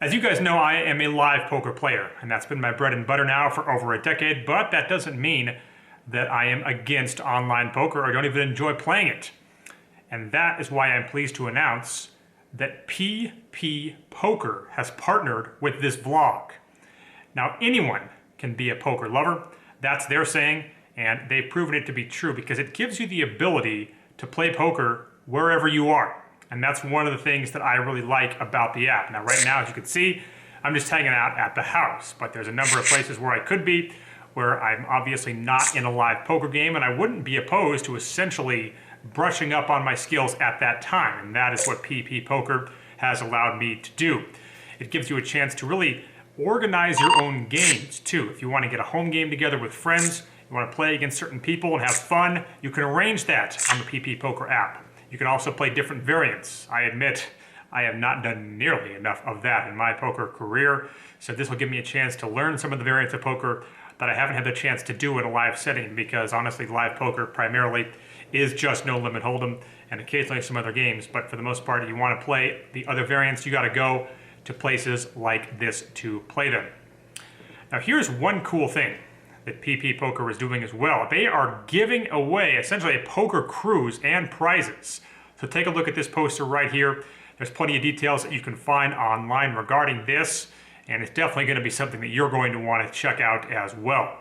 As you guys know, I am a live poker player, and that's been my bread and butter now for over a decade, but that doesn't mean that I am against online poker or don't even enjoy playing it. And that is why I'm pleased to announce that PP Poker has partnered with this vlog. Now, anyone can be a poker lover, that's their saying, and they've proven it to be true because it gives you the ability to play poker wherever you are. And that's one of the things that I really like about the app. Now, right now, as you can see, I'm just hanging out at the house, but there's a number of places where I could be, where I'm obviously not in a live poker game, and I wouldn't be opposed to essentially brushing up on my skills at that time. And that is what PP Poker has allowed me to do. It gives you a chance to really organize your own games, too. If you want to get a home game together with friends, you want to play against certain people and have fun, you can arrange that on the PP Poker app. You can also play different variants. I admit I have not done nearly enough of that in my poker career, so this will give me a chance to learn some of the variants of poker that I haven't had the chance to do in a live setting, because honestly, live poker primarily is just No Limit Hold'em and occasionally some other games, but for the most part, you want to play the other variants, you got to go to places like this to play them. Now here's one cool thing that PP Poker is doing as well. They are giving away essentially a poker cruise and prizes. So take a look at this poster right here. There's plenty of details that you can find online regarding this, and it's definitely going to be something that you're going to want to check out as well.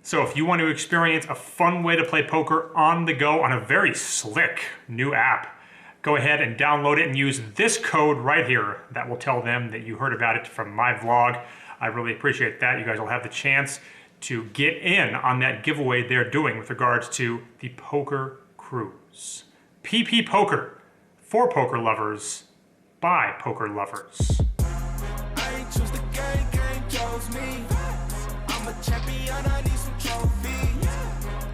So if you want to experience a fun way to play poker on the go on a very slick new app, go ahead and download it and use this code right here. That will tell them that you heard about it from my vlog. I really appreciate that. You guys will have the chance to get in on that giveaway they're doing with regards to the poker cruise. PP Poker, for poker lovers, by poker lovers. I ain't choose the game chose me. I'm a champion, I need some trophies.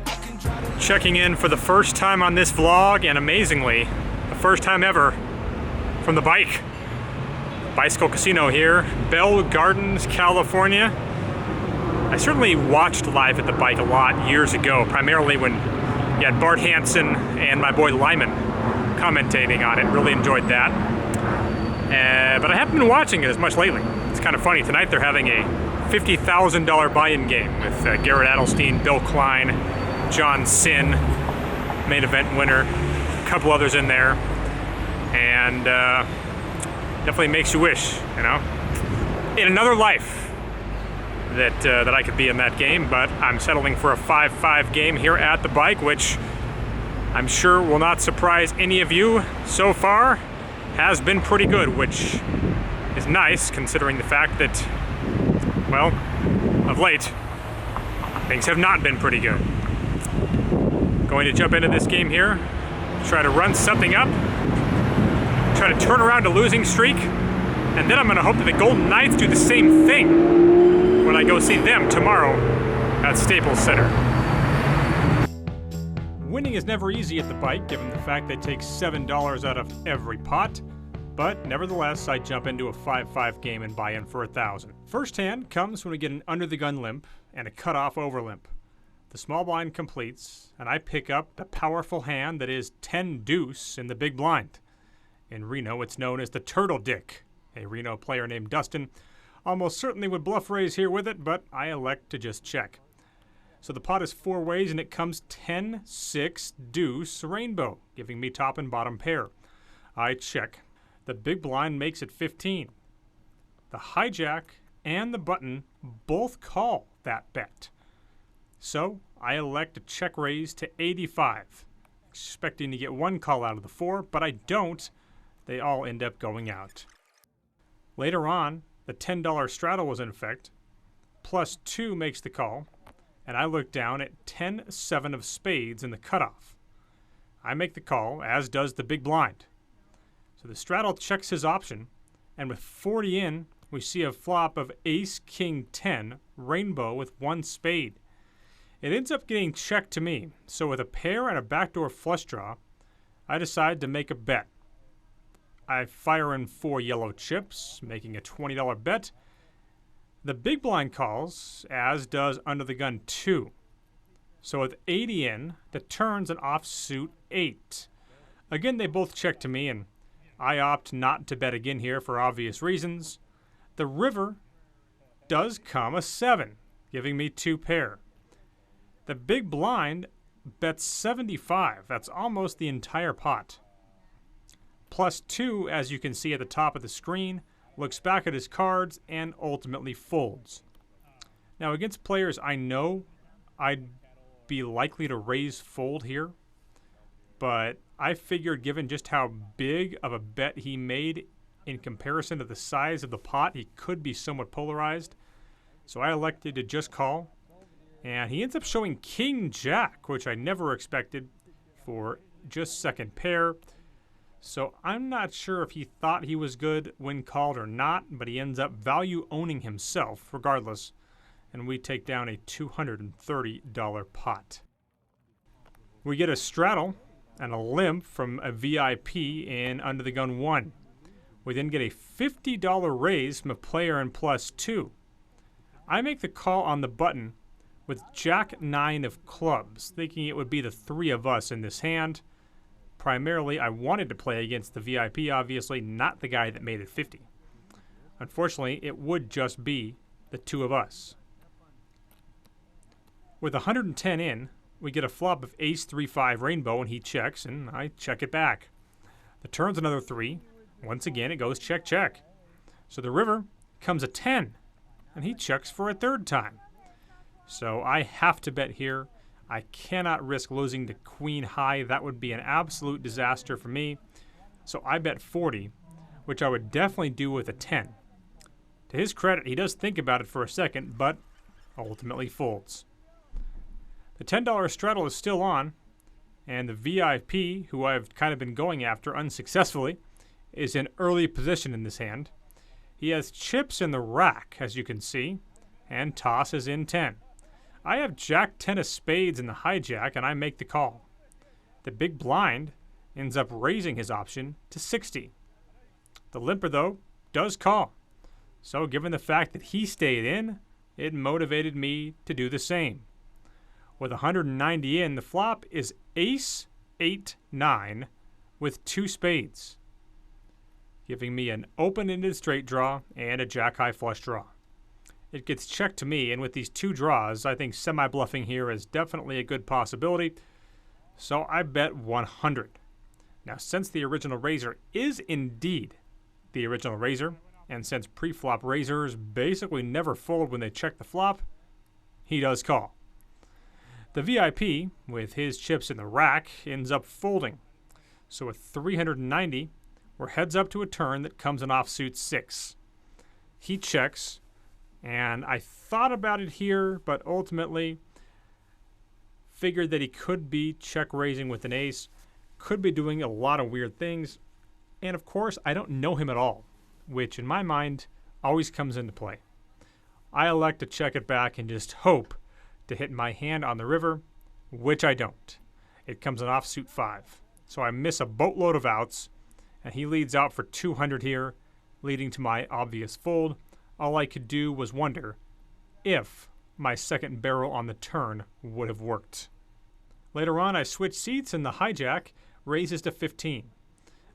I can drive the Checking in for the first time on this vlog, and amazingly, the first time ever from the bike. Bicycle Casino here, Bell Gardens, California. I certainly watched Live at the Bike a lot years ago, primarily when you had Bart Hansen and my boy Lyman commentating on it. Really enjoyed that. But I haven't been watching it as much lately. It's kind of funny. Tonight they're having a $50,000 buy-in game with Garrett Adelstein, Bill Klein, John Sin, main event winner, a couple others in there. And definitely makes you wish, you know, in another life, that I could be in that game, but I'm settling for a 5-5 game here at the bike, which I'm sure will not surprise any of you. So far, has been pretty good, which is nice considering the fact that, well, of late, things have not been pretty good. Going to jump into this game here, try to run something up, try to turn around a losing streak, and then I'm going to hope that the Golden Knights do the same thing when I go see them tomorrow at Staples Center. Winning is never easy at the bike, given the fact they take $7 out of every pot. But nevertheless, I jump into a 5-5 game and buy in for $1,000. First hand comes when we get an under-the-gun limp and a cutoff over limp. The small blind completes, and I pick up the powerful hand that is 10 deuce in the big blind. In Reno, it's known as the Turtle Dick. A Reno player named Dustin almost certainly would bluff raise here with it, but I elect to just check. So the pot is 4 ways, and it comes 10, 6, deuce, rainbow, giving me top and bottom pair. I check. The big blind makes it 15. The hijack and the button both call that bet. So I elect a check raise to 85, expecting to get one call out of the 4, but I don't. They all end up going out. Later on, the $10 straddle was in effect. Plus 2 makes the call, and I look down at 10-7 of spades in the cutoff. I make the call, as does the big blind. So the straddle checks his option, and with 40 in, we see a flop of ace-king-10, rainbow with 1 spade. It ends up getting checked to me, so with a pair and a backdoor flush draw, I decide to make a bet. I fire in 4 yellow chips, making a $20 bet. The big blind calls, as does under the gun 2. So with 80 in, the turn's an offsuit 8. Again, they both check to me, and I opt not to bet again here for obvious reasons. The river does come a 7, giving me 2 pair. The big blind bets 75. That's almost the entire pot. Plus 2, as you can see at the top of the screen, looks back at his cards and ultimately folds. Now, against players I know I'd be likely to raise fold here, but I figured given just how big of a bet he made in comparison to the size of the pot, he could be somewhat polarized. So I elected to just call, and he ends up showing King Jack, which I never expected for just second pair. So I'm not sure if he thought he was good when called or not, but he ends up value owning himself regardless, and we take down a $230 pot. We get a straddle and a limp from a VIP in Under the Gun 1. We then get a $50 raise from a player in plus 2. I make the call on the button with Jack 9 of clubs, thinking it would be the 3 of us in this hand. Primarily, I wanted to play against the VIP, obviously, not the guy that made it 50. Unfortunately, it would just be the 2 of us. With 110 in, we get a flop of ace 3-5 rainbow, and he checks, and I check it back. The turn's another 3. Once again, it goes check, check. So the river comes a 10, and he checks for a third time. So I have to bet here. I cannot risk losing to queen high. That would be an absolute disaster for me. So I bet 40, which I would definitely do with a 10. To his credit, he does think about it for a second, but ultimately folds. The $10 straddle is still on, and the VIP, who I've kind of been going after unsuccessfully, is in early position in this hand. He has chips in the rack, as you can see, and toss is in 10. I have Jack 10 of spades in the hijack, and I make the call. The big blind ends up raising his option to 60. The limper, though, does call. So given the fact that he stayed in, it motivated me to do the same. With 190 in, the flop is ace 8-9 with 2 spades, giving me an open-ended straight draw and a jack-high flush draw. It gets checked to me, and with these 2 draws, I think semi-bluffing here is definitely a good possibility, so I bet 100. Now, since the original raiser is indeed the original raiser, and since pre-flop raisers basically never fold when they check the flop, he does call. The VIP, with his chips in the rack, ends up folding. So with 390, we're heads up to a turn that comes in offsuit 6. He checks, and I thought about it here, but ultimately figured that he could be check raising with an ace, could be doing a lot of weird things, and of course I don't know him at all, which in my mind always comes into play. I elect to check it back and just hope to hit my hand on the river, which I don't. It comes in offsuit 5. So I miss a boatload of outs, and he leads out for 200 here, leading to my obvious fold. All I could do was wonder if my second barrel on the turn would have worked. Later on, I switch seats, and the hijack raises to 15.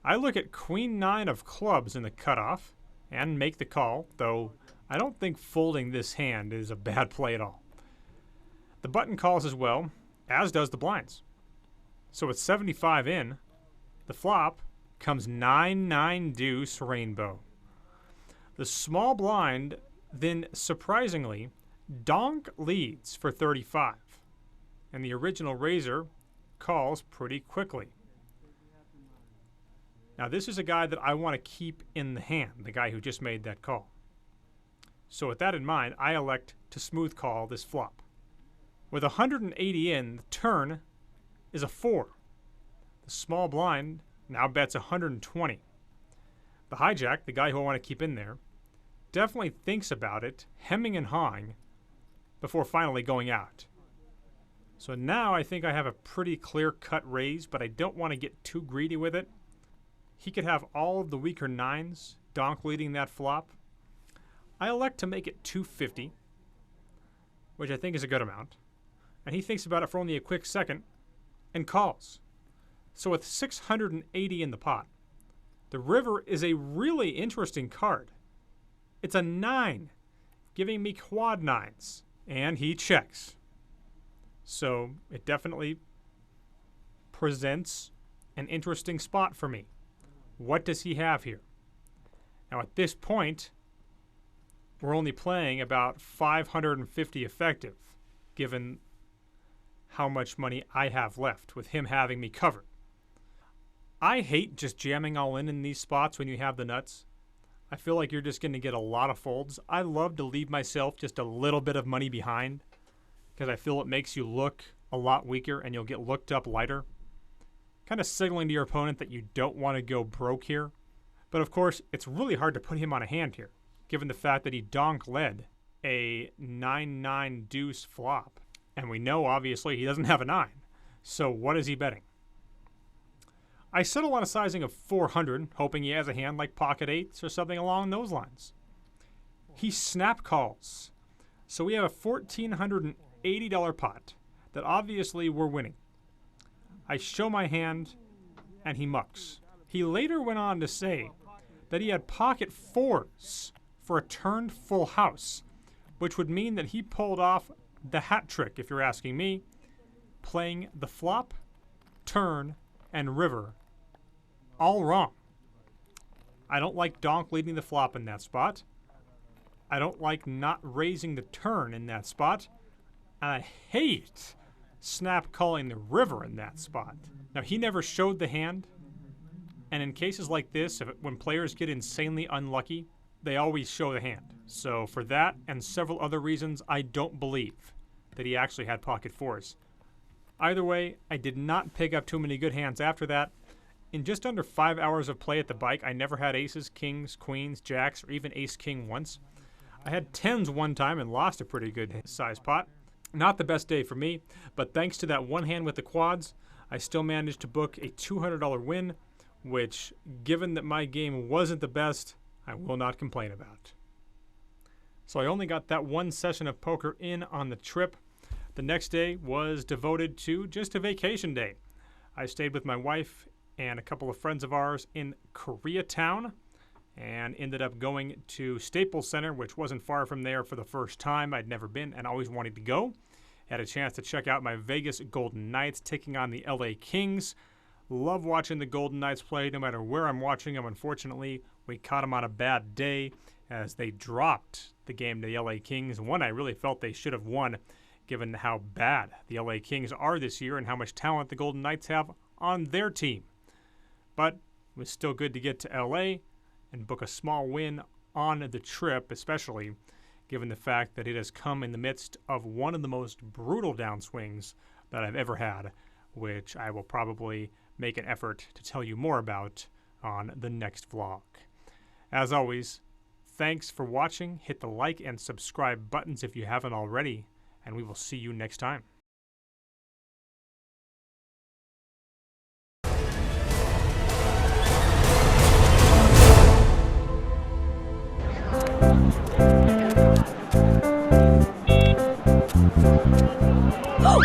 I look at queen 9 of clubs in the cutoff and make the call, though I don't think folding this hand is a bad play at all. The button calls as well, as does the blinds. So with 75 in, the flop comes 9-9 deuce rainbow. The small blind then surprisingly donk leads for 35, and the original raiser calls pretty quickly. Now this is a guy that I want to keep in the hand, the guy who just made that call. So with that in mind, I elect to smooth call this flop. With 180 in, the turn is a 4. The small blind now bets 120. The hijack, the guy who I want to keep in there, definitely thinks about it, hemming and hawing, before finally going out. So now I think I have a pretty clear-cut raise, but I don't want to get too greedy with it. He could have all of the weaker 9s, donk leading that flop. I elect to make it 250, which I think is a good amount. And he thinks about it for only a quick second and calls. So with 680 in the pot, the river is a really interesting card. It's a 9, giving me quad 9s, and he checks. So it definitely presents an interesting spot for me. What does he have here? Now at this point, we're only playing about 550 effective, given how much money I have left, with him having me covered. I hate just jamming all in these spots when you have the nuts. I feel like you're just going to get a lot of folds. I love to leave myself just a little bit of money behind because I feel it makes you look a lot weaker and you'll get looked up lighter. Kind of signaling to your opponent that you don't want to go broke here. But of course, it's really hard to put him on a hand here, given the fact that he donk led a 9-9 deuce flop. And we know, obviously, he doesn't have a 9. So what is he betting? I settle on a sizing of 400, hoping he has a hand like pocket 8s or something along those lines. He snap calls. So we have a $1,480 pot that obviously we're winning. I show my hand, and he mucks. He later went on to say that he had pocket 4s for a turned full house, which would mean that he pulled off the hat trick, if you're asking me, playing the flop, turn, and river all wrong. I don't like donk leading the flop in that spot. I don't like not raising the turn in that spot. And I hate snap calling the river in that spot. Now, he never showed the hand. And in cases like this, when players get insanely unlucky, they always show the hand. So for that and several other reasons, I don't believe that he actually had pocket 4s. Either way, I did not pick up too many good hands after that. In just under 5 hours of play at the bike, I never had aces, kings, queens, jacks, or even ace-king once. I had 10s one time and lost a pretty good size pot. Not the best day for me, but thanks to that one hand with the quads, I still managed to book a $200 win, which, given that my game wasn't the best, I will not complain about. So I only got that one session of poker in on the trip. The next day was devoted to just a vacation day. I stayed with my wife and a couple of friends of ours in Koreatown and ended up going to Staples Center, which wasn't far from there for the first time. I'd never been and always wanted to go. Had a chance to check out my Vegas Golden Knights taking on the LA Kings. Love watching the Golden Knights play no matter where I'm watching them. Unfortunately, we caught them on a bad day as they dropped the game to the LA Kings. One I really felt they should have won, given how bad the LA Kings are this year and how much talent the Golden Knights have on their team. But it was still good to get to LA and book a small win on the trip, especially given the fact that it has come in the midst of one of the most brutal downswings that I've ever had, which I will probably make an effort to tell you more about on the next vlog. As always, thanks for watching. Hit the like and subscribe buttons if you haven't already, and we will see you next time. Oh!